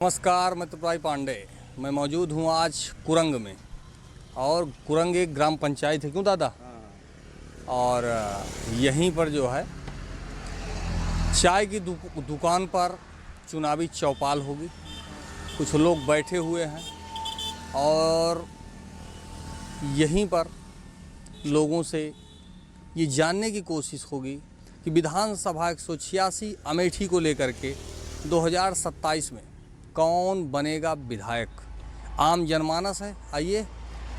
नमस्कार, मैं त्रिपुरारी पांडे। मैं मौजूद हूँ आज कुरंग में, और कुरंग एक ग्राम पंचायत है, क्यों दादा? और यहीं पर जो है चाय की दुकान पर चुनावी चौपाल होगी। कुछ लोग बैठे हुए हैं और यहीं पर लोगों से ये जानने की कोशिश होगी कि विधानसभा 186 अमेठी को लेकर के 2027 में कौन बनेगा विधायक। आम जनमानस है, आइए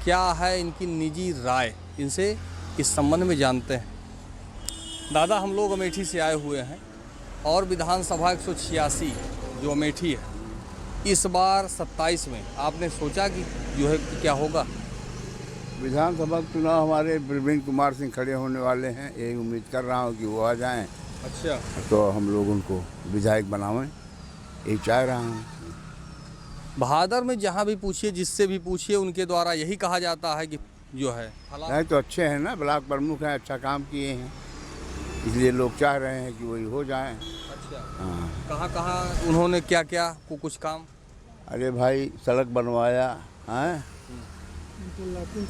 क्या है इनकी निजी राय, इनसे इस संबंध में जानते हैं। दादा, हम लोग अमेठी से आए हुए हैं और विधानसभा 186 जो अमेठी है, इस बार 27 में आपने सोचा कि जो है क्या होगा? विधानसभा चुनाव हमारे प्रवीण कुमार सिंह खड़े होने वाले हैं। यही उम्मीद कर रहा हूँ कि वो आ जाएं। अच्छा, तो हम लोग उनको विधायक बनावें, यही चाह रहा हूँ। भादर में जहाँ भी पूछिए, जिससे भी पूछिए, उनके द्वारा यही कहा जाता है कि जो है नहीं तो अच्छे हैं ना, ब्लॉक प्रमुख हैं, अच्छा काम किए हैं, इसलिए लोग चाह रहे हैं कि वही हो जाएं। अच्छा, हाँ। कहाँ उन्होंने क्या क्या कुछ काम? अरे भाई, सड़क बनवाया है,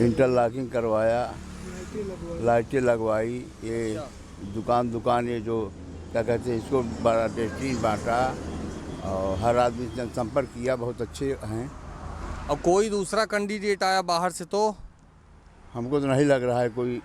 इंटरलॉकिंग करवाया, लाइटें लगवाई, ये दुकान ये जो क्या कहते हैं इसको, बड़ा डेस्टिन बांटा और हर आदमी से संपर्क किया, बहुत अच्छे हैं। और कोई दूसरा कैंडिडेट आया बाहर से तो? हमको तो नहीं लग रहा है कोई,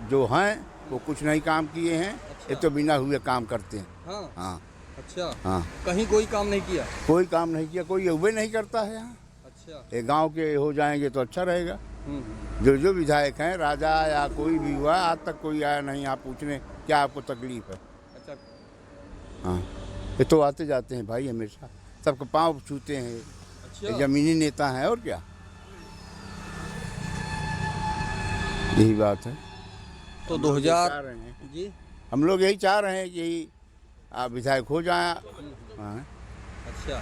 जो हैं वो कुछ नहीं काम किए हैं। ये तो बिना हुए काम करते हैं। हाँ, हाँ। अच्छा, हाँ, कहीं कोई काम नहीं किया? कोई काम नहीं किया, कोई हुए नहीं करता है यहाँ। अच्छा, ये गांव के हो जाएंगे तो अच्छा रहेगा। हम्म। जो विधायक हैं, राजा या कोई भी हुआ, आज तक कोई आया नहीं आप पूछने क्या आपको तकलीफ है। अच्छा, हाँ, ये तो आते जाते हैं भाई, हमेशा सबके पाँव छूते हैं। अच्छा, ये जमीनी नेता हैं और क्या, यही बात है। तो हम लोग यही चाह 2000 रहे हैं। जी, हम लोग यही चाह रहे हैं कि यही आप विधायक हो जाए। हाँ। अच्छा,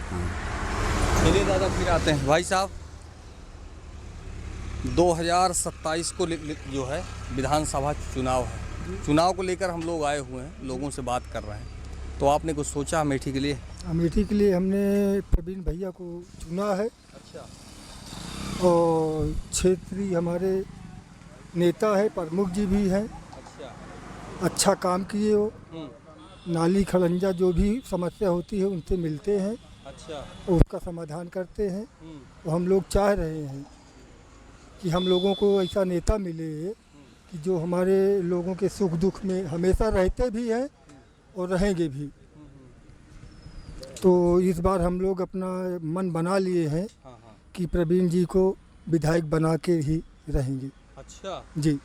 चलिए दादा, फिर आते हैं भाई साहब। 2027 को जो है विधानसभा चुनाव है, चुनाव को लेकर हम लोग आए हुए हैं, लोगों से बात कर रहे हैं। तो आपने कुछ सोचा अमेठी के लिए? अमेठी के लिए हमने प्रवीण भैया को चुना है। अच्छा, और क्षेत्रीय हमारे नेता है, प्रमुख जी भी हैं, अच्छा, अच्छा काम किए हो। नाली खड़ंजा जो भी समस्या होती है उनसे मिलते हैं अच्छा, और उसका समाधान करते हैं। तो हम लोग चाह रहे हैं कि हम लोगों को ऐसा नेता मिले कि जो हमारे लोगों के सुख दुख में हमेशा रहते भी हैं और रहेंगे भी। तो इस बार हम लोग अपना मन बना लिए हैं हाँ हाँ, कि प्रवीण जी को विधायक बना के ही रहेंगे। अच्छा। जी।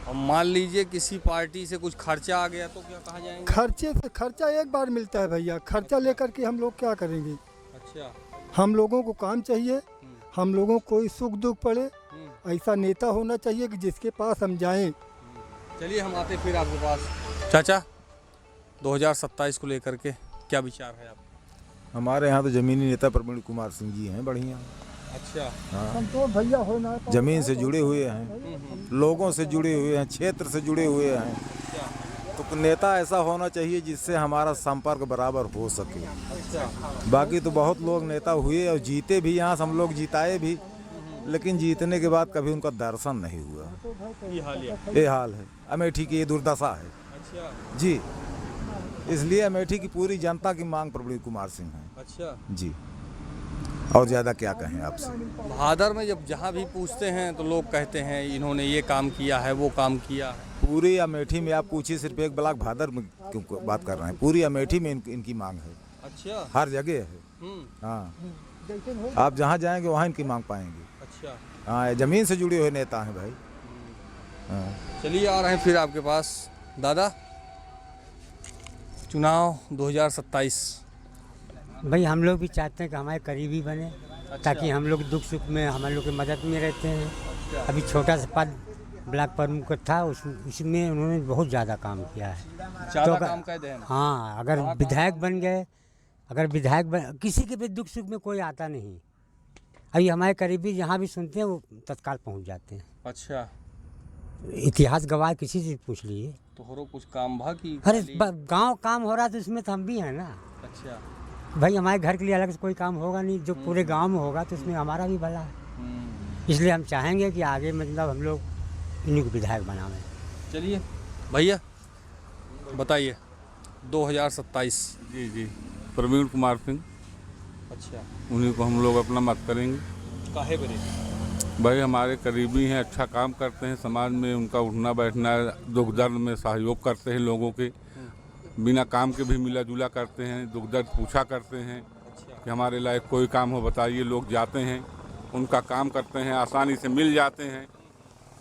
और मान लीजिए किसी पार्टी से कुछ खर्चा आ गया तो क्या कहा जाएंगे? खर्चे से खर्चा एक बार मिलता है भैया, खर्चा लेकर के हम लोग क्या करेंगे? अच्छा, हम लोगों को काम चाहिए, हम लोगों को कोई सुख दुख पड़े, ऐसा नेता होना चाहिए कि जिसके पास हम जाएं। चलिए हम आते फिर आपके पास। चाचा, 2027 को लेकर के क्या विचार है आप? हमारे यहाँ तो जमीनी नेता प्रवीण कुमार सिंह जी हैं, बढ़िया। अच्छा, हाँ, हम तो भैया होना जमीन से जुड़े हुए हैं, लोगों से जुड़े हुए हैं, क्षेत्र से जुड़े हुए हैं। तो नेता ऐसा होना चाहिए जिससे हमारा संपर्क बराबर हो सके। अच्छा, बाकी तो बहुत लोग नेता हुए और जीते भी, यहाँ से हम लोग जिताए भी, लेकिन जीतने के बाद कभी उनका दर्शन नहीं हुआ। ये हाल है। ये हाल है, अमेठी की ये दुर्दशा है अच्छा, जी। इसलिए अमेठी की पूरी जनता की मांग प्रवीण कुमार सिंह है अच्छा। जी। और ज़्यादा क्या कहें आपसे। भादर में जब जहाँ भी पूछते हैं तो लोग कहते हैं इन्होंने ये काम किया है, वो काम किया है। पूरी अमेठी में आप पूछिए, सिर्फ एक ब्लॉक भादर में क्यों बात कर रहे हैं, पूरी अमेठी में इनकी मांग है, अच्छा, हर जगह है। हाँ, आप जहाँ जाएंगे वहाँ इनकी मांग पाएंगे। अच्छा, हाँ, जमीन से जुड़े हुए नेता हैं भाई। हाँ, चलिए आ रहे हैं फिर आपके पास। दादा, चुनाव 2027। भाई हम लोग भी चाहते हैं कि हमारे करीबी बने, ताकि हम लोग दुख सुख में हमारे लोग की मदद में रहते हैं। अभी छोटा सा पद ब्लॉक प्रमुख था, उसमें उन्होंने बहुत ज़्यादा काम किया है। ज़्यादा तो काम कर दे हैं। हाँ, अगर विधायक बन गए, किसी के भी दुख सुख में कोई आता नहीं। अभी हमारे करीबी जहाँ भी सुनते हैं वो तत्काल पहुँच जाते हैं। अच्छा, इतिहास गवाह किसी से पूछ लिए। तो हो कुछ काम भा की? अरे गांव काम हो रहा है तो उसमें तो हम भी हैं ना। अच्छा, भाई हमारे घर के लिए अलग से कोई काम होगा नहीं, जो पूरे गांव में होगा तो उसमें हमारा भी भला है। इसलिए हम चाहेंगे कि आगे मतलब हम लोग इन्हीं को विधायक बनावें। चलिए भैया बताइए 2027। जी जी, प्रवीण कुमार सिंह, अच्छा, उन्हीं को हम लोग अपना मत करेंगे। काहे बने? भाई हमारे करीबी हैं, अच्छा काम करते हैं समाज में, उनका उठना बैठना, दुख दर्द में सहयोग करते हैं लोगों के, बिना काम के भी मिला जुला करते हैं, दुख दर्द पूछा करते हैं कि हमारे लायक कोई काम हो बताइए। लोग जाते हैं, उनका काम करते हैं, आसानी से मिल जाते हैं,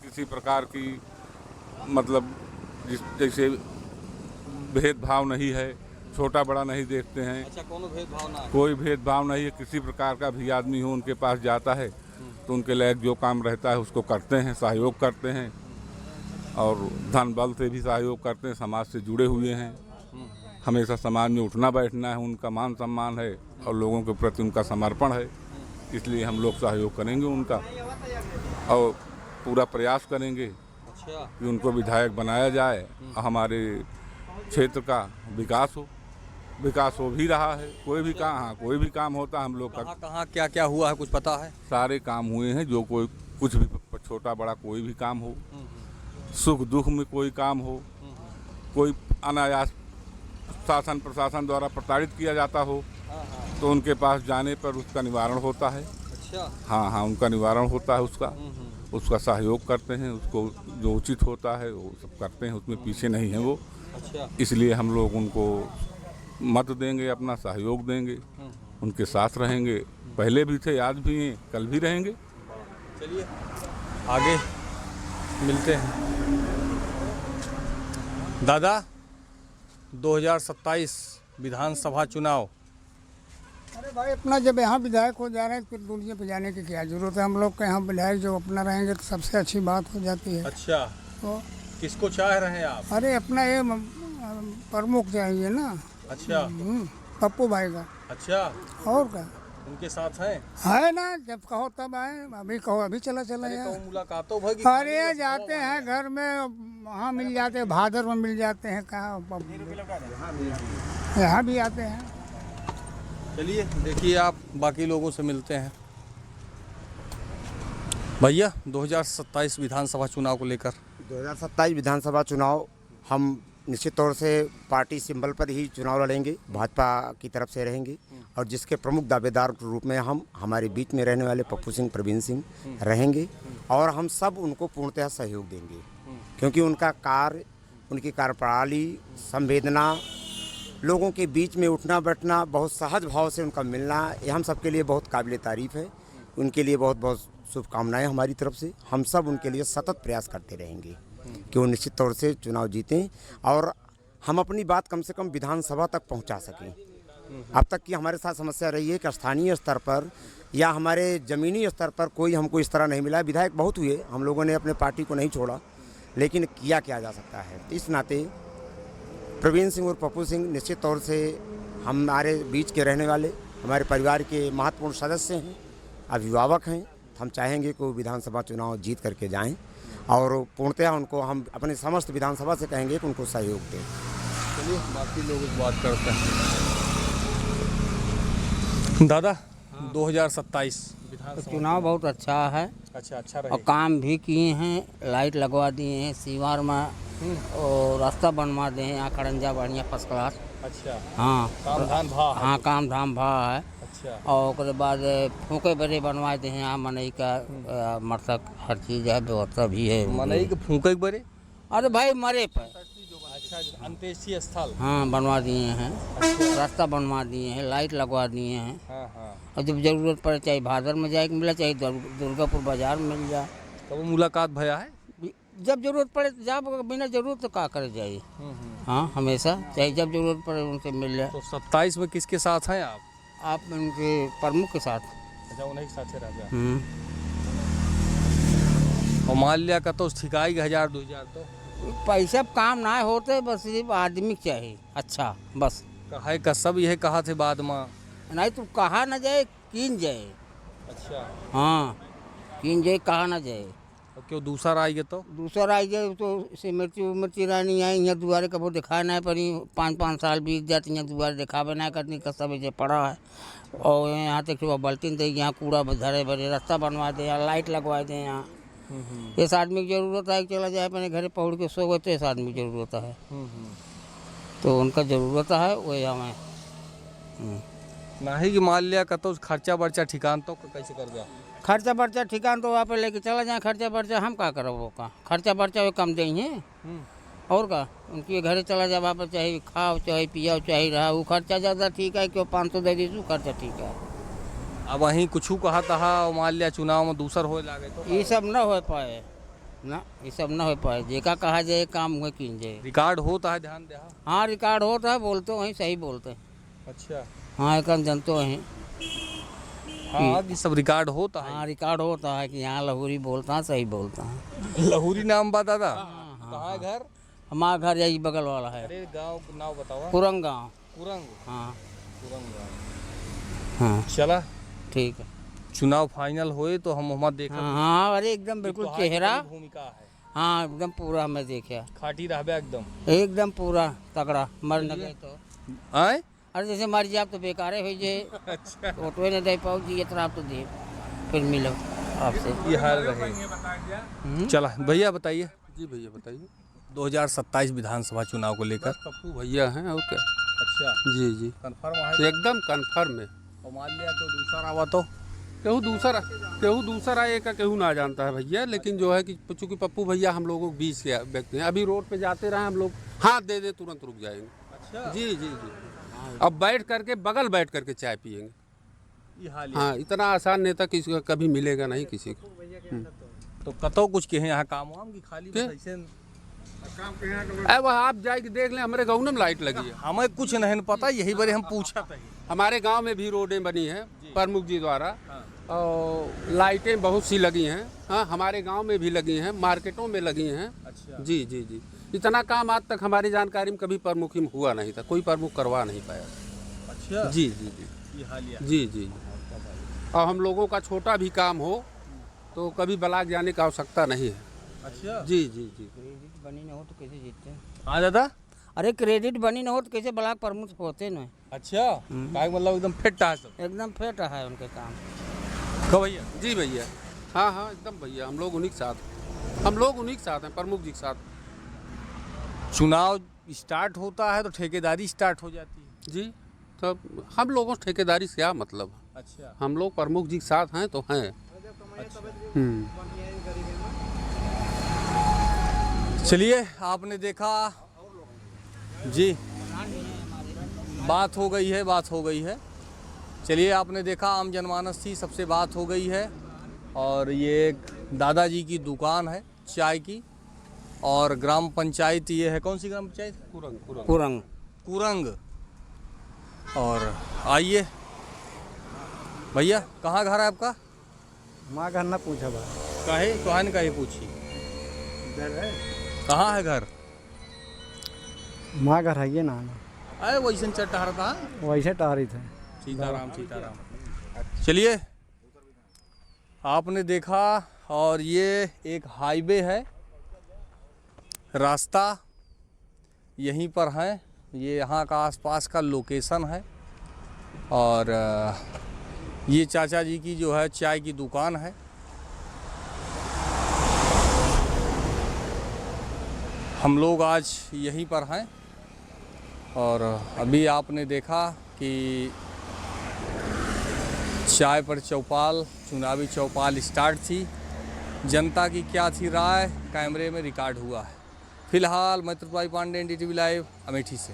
किसी प्रकार की मतलब जैसे भेदभाव नहीं है, छोटा बड़ा नहीं देखते हैं, अच्छा, कोनो भेदभाव ना है? कोई भेदभाव नहीं है। किसी प्रकार का भी आदमी हो उनके पास जाता है तो उनके लायक जो काम रहता है उसको करते हैं, सहयोग करते हैं, और धन बल से भी सहयोग करते हैं, समाज से जुड़े हुए हैं। हमेशा समाज में उठना बैठना है, उनका मान सम्मान है और लोगों के प्रति उनका समर्पण है, इसलिए हम लोग सहयोग करेंगे उनका और पूरा प्रयास करेंगे अच्छा, कि उनको विधायक बनाया जाए, हमारे क्षेत्र का विकास हो भी रहा है। कोई भी काम, हाँ कोई भी काम होता हम लोग का, कहाँ कहाँ क्या क्या हुआ है कुछ पता है? सारे काम हुए हैं, जो कोई कुछ भी छोटा बड़ा कोई भी काम हो, सुख दुख में कोई काम हो, कोई अनायास शासन प्रशासन द्वारा प्रताड़ित किया जाता हो तो उनके पास जाने पर उसका निवारण होता है। अच्छा, हाँ, उनका निवारण होता है, उसका सहयोग करते हैं, उसको जो उचित होता है वो सब करते हैं, उसमें पीछे नहीं है वो। अच्छा, इसलिए हम लोग उनको मत देंगे, अपना सहयोग देंगे, उनके साथ रहेंगे, पहले भी थे, आज भी हैं, कल भी रहेंगे। चलिए आगे मिलते हैं। दादा 2027 विधानसभा चुनाव। अरे भाई अपना जब यहाँ विधायक हो जा रहे हैं फिर दुनिया पे जाने की क्या जरूरत है। हम लोग के यहाँ विधायक जो अपना रहेंगे तो सबसे अच्छी बात हो जाती है। अच्छा, तो किसको चाह रहे हैं आप? अरे अपना ये प्रमुख चाहिए ना। अच्छा, पप्पू भाई का। अच्छा, और क्या उनके साथ हैं? है ना, जब कहो तब आए, अभी कहो अभी चला यार। तो मुलाकातों भगी? अरे जाते हैं घर में, वहाँ मिल जाते हैं, भादर में मिल जाते हैं, कहाँ यहाँ भी आते हैं। चलिए देखिए आप बाकी लोगों से मिलते हैं। भैया 2027 विधानसभा चुनाव को लेकर 2027 विधानसभा चुनाव हम निश्चित तौर से पार्टी सिंबल पर ही चुनाव लड़ेंगे, भाजपा की तरफ से रहेंगे और जिसके प्रमुख दावेदार के रूप में हम हमारे बीच में रहने वाले पप्पू सिंह, प्रवीण सिंह रहेंगे और हम सब उनको पूर्णतः सहयोग देंगे, क्योंकि उनका कार्य, उनकी कार्यप्रणाली, संवेदना, लोगों के बीच में उठना बैठना, बहुत सहज भाव से उनका मिलना, ये हम सब के लिए बहुत काबिल तारीफ़ है। उनके लिए बहुत बहुत शुभकामनाएं हमारी तरफ से। हम सब उनके लिए सतत प्रयास करते रहेंगे कि वो निश्चित तौर से चुनाव जीतें और हम अपनी बात कम से कम विधानसभा तक पहुंचा सकें। अब तक की हमारे साथ समस्या रही है कि स्थानीय स्तर पर या हमारे ज़मीनी स्तर पर कोई हमको इस तरह नहीं मिला। विधायक बहुत हुए, हम लोगों ने अपने पार्टी को नहीं छोड़ा, लेकिन किया जा सकता है। इस नाते प्रवीण सिंह और पप्पू सिंह निश्चित तौर से हमारे बीच के रहने वाले, हमारे परिवार के महत्वपूर्ण सदस्य हैं, अभिभावक हैं। हम चाहेंगे कि वो विधानसभा चुनाव जीत करके जाएं और पूर्णतः उनको हम अपने समस्त विधानसभा से कहेंगे कि उनको सहयोग दें। चलिए बाकी लोग बात करते हैं। दादा 2027 विधानसभा चुनाव बहुत अच्छा है। अच्छा और रहेगा। काम भी किए हैं, लाइट लगवा दिए हैं सीवार में और रास्ता बनवा दिए हैं, यहाँ खड़ंजा बढ़िया फर्स्ट क्लास। अच्छा, हाँ काम धाम भा है। हाँ काम धाम भा है। अच्छा, और उसके बाद फूके बड़े बनवा दिए हैं, यहाँ मनई का मरतक हर चीज़ है, व्यवस्था भी है। मनई के फूके बरे। अरे भाई मरे पर अच्छा, अंत्येष्टि स्थल। हाँ बनवा दिए हैं, रास्ता बनवा दिए हैं, लाइट लगवा दिए हैं। हाँ हाँ। और जब ज़रूरत पड़े, चाहे भादर में जाए मिला, चाहे दुर्गापुर बाजार में मिल जाए, कब मुलाकात भया है? जब जरूरत पड़े जब बिना जरूरत तो क्या करे जाइए। हाँ हमेशा, चाहे जब जरूरत पड़े उनसे मिल जाए। तो 27 में किसके साथ हैं आप? आप उनके प्रमुख के साथ। अच्छा, उन्हीं के साथ रह गया। हम्म। और मान लिया का तो ठिकाई 1000-2000 तो पैसा काम ना होते, बस सिर्फ आदमी चाहिए अच्छा, बस कहे का सब यह कहा थे बाद में। नहीं तो कहा ना जाए, कीन जाए। अच्छा, हाँ कीन जाए, कहा ना जाए। और क्यों दूसरा आई तो दूसरा आई गए तो सिमरती रानी आई यहाँ दुआरे कबो दिखा नहीं पड़ी 5-5 साल बीत जाती यहाँ दुआरे दिखावे नहीं करनी का सब ऐसे पड़ा है। और यहाँ तक सुबह बल्टिन दे यहाँ कूड़ा धरे भरे रास्ता बनवा दे यहाँ लाइट लगवा दे यहाँ। इस आदमी की ज़रूरत है कि चला जाए अपने घर पहुँच के सो गए तो इस आदमी की ज़रूरत है तो उनका ज़रूरत है वही हमें नहीं कि मान लिया कतो खर्चा बर्चा ठिकान तो कैसे कर दिया खर्चा बर्चा ठिकान तो वहाँ पे लेके चला जाए। खर्चा बर्चा हम क्या करो वो का खर्चा बर्चा वो कम देंगे और का उनके घर चला जाए वहाँ पर चाहे खाओ चाहे पियाओ चाहे रहा वो खर्चा ज़्यादा ठीक है क्यों 500 दे दीजिए खर्चा ठीक है। अब वहीं कुछ कहा था मान लिया चुनाव में दूसर हो लागे तो ये सब न हो पाए ना ये सब न हो पाए जेका कहा जाए काम हुए किन जाए। रिकॉर्ड होता है ध्यान दे। हाँ रिकॉर्ड होता है बोलते वहीं सही बोलते हैं। अच्छा हाँ एक जनते हैं हाँ ये सब रिकॉर्ड होता है। हाँ रिकॉर्ड होता है कि यहाँ लहूरी बोलता है सही बोलता है। लहूरी नाम बता था कहाँ है घर? हमारा घर यही बगल वाला है। अरे गांव नाम बताओ। कुरंग गाँव। कुरंग हाँ कुरंग हाँ चला ठीक है। चुनाव फाइनल होए तो हम वहाँ देख हाँ अरे एकदम बिल्कुल चेहरा भूमिका है। हाँ एकदम पूरा हमें देखा खाटी रहबे एकदम पूरा तगड़ा मर न गए तो आए अरे जैसे मर जाए तो बेकार हो जाए। अच्छा ऑटो न दे पाओ जी इतना आप तो दे फिर मिलो आपसे ये हाल रहे। चला भैया बताइए। जी भैया बताइए। 2027 विधानसभा चुनाव को लेकर पप्पू भैया हैं और क्या। अच्छा जी जी कंफर्म है एकदम कंफर्म है। और मान लिया तो दूसरा आवा तो केहू दूसरा एक केहू ना जानता है भैया लेकिन जो है कि चूँकि पप्पू भैया हम लोगों के बीच के व्यक्ति हैं। अभी रोड पे जाते रहे हम लोग हाथ दे दे तुरंत रुक जाएंगे। अच्छा जी जी जी अब बैठ करके बगल बैठ करके चाय पियेंगे। ये हाल हाँ इतना आसान नेता किसी का कभी मिलेगा नहीं किसी को। तो कतो कुछ के हैं यहाँ काम वाम की खाली बस ऐसे अरे वह आप जाके देख लें हमारे गाँव में लाइट लगी है। हमें कुछ नहीं पता यही बारे हम पूछा था। हमारे गांव में भी रोडें बनी हैं प्रमुख जी द्वारा और लाइटें बहुत सी लगी हैं। हाँ हमारे गांव में भी लगी हैं मार्केटों में लगी हैं। अच्छा जी जी जी इतना काम आज तक हमारी जानकारी में कभी प्रमुख में हुआ नहीं था कोई प्रमुख करवा नहीं पाया। अच्छा जी जी जी ये हालिया जी जी और हम लोगों का छोटा भी काम हो तो कभी ब्लॉक जाने की आवश्यकता नहीं है। अच्छा जी जी जी क्रेडिट बनी न हो तो कैसे जीतते हैं। हाँ दादा अरे क्रेडिट बनी न हो तो कैसे ब्लॉक प्रमुख होते न। अच्छा काय मतलब एकदम फिट है सब एकदम फिट है उनके काम। कहो भैया। जी भैया हाँ हाँ एकदम भैया हम लोग उन्हीं के साथ हैं प्रमुख जी के साथ। चुनाव स्टार्ट होता है तो ठेकेदारी स्टार्ट हो जाती है। जी तो हम लोगों से ठेकेदारी से क्या मतलब है। अच्छा हम लोग प्रमुख जी के साथ हैं तो हैं। चलिए आपने देखा जी बात हो गई है। चलिए आपने देखा आम जनमानस थी सबसे बात हो गई है और ये एक दादाजी की दुकान है चाय की और ग्राम पंचायत ये है कौन सी ग्राम पंचायत? कुरंग। कुरंग। और आइए भैया कहाँ घर है आपका? माँ घर ना पूछा भाई कहाँ ने कहीं पूछी कहाँ है घर? माँ घर है ये ना अरे वैसे चट्टार था वैसे टहरी थे। सीताराम चलिए आपने देखा और ये एक हाईवे है रास्ता यहीं पर है ये यहाँ का आसपास का लोकेशन है और ये चाचा जी की जो है चाय की दुकान है। हम लोग आज यहीं पर हैं और अभी आपने देखा कि चाय पर चौपाल चुनावी चौपाल स्टार्ट थी। जनता की क्या थी राय कैमरे में रिकॉर्ड हुआ है। फिलहाल मैं त्रिपाठी पांडे NDTV लाइव अमेठी से।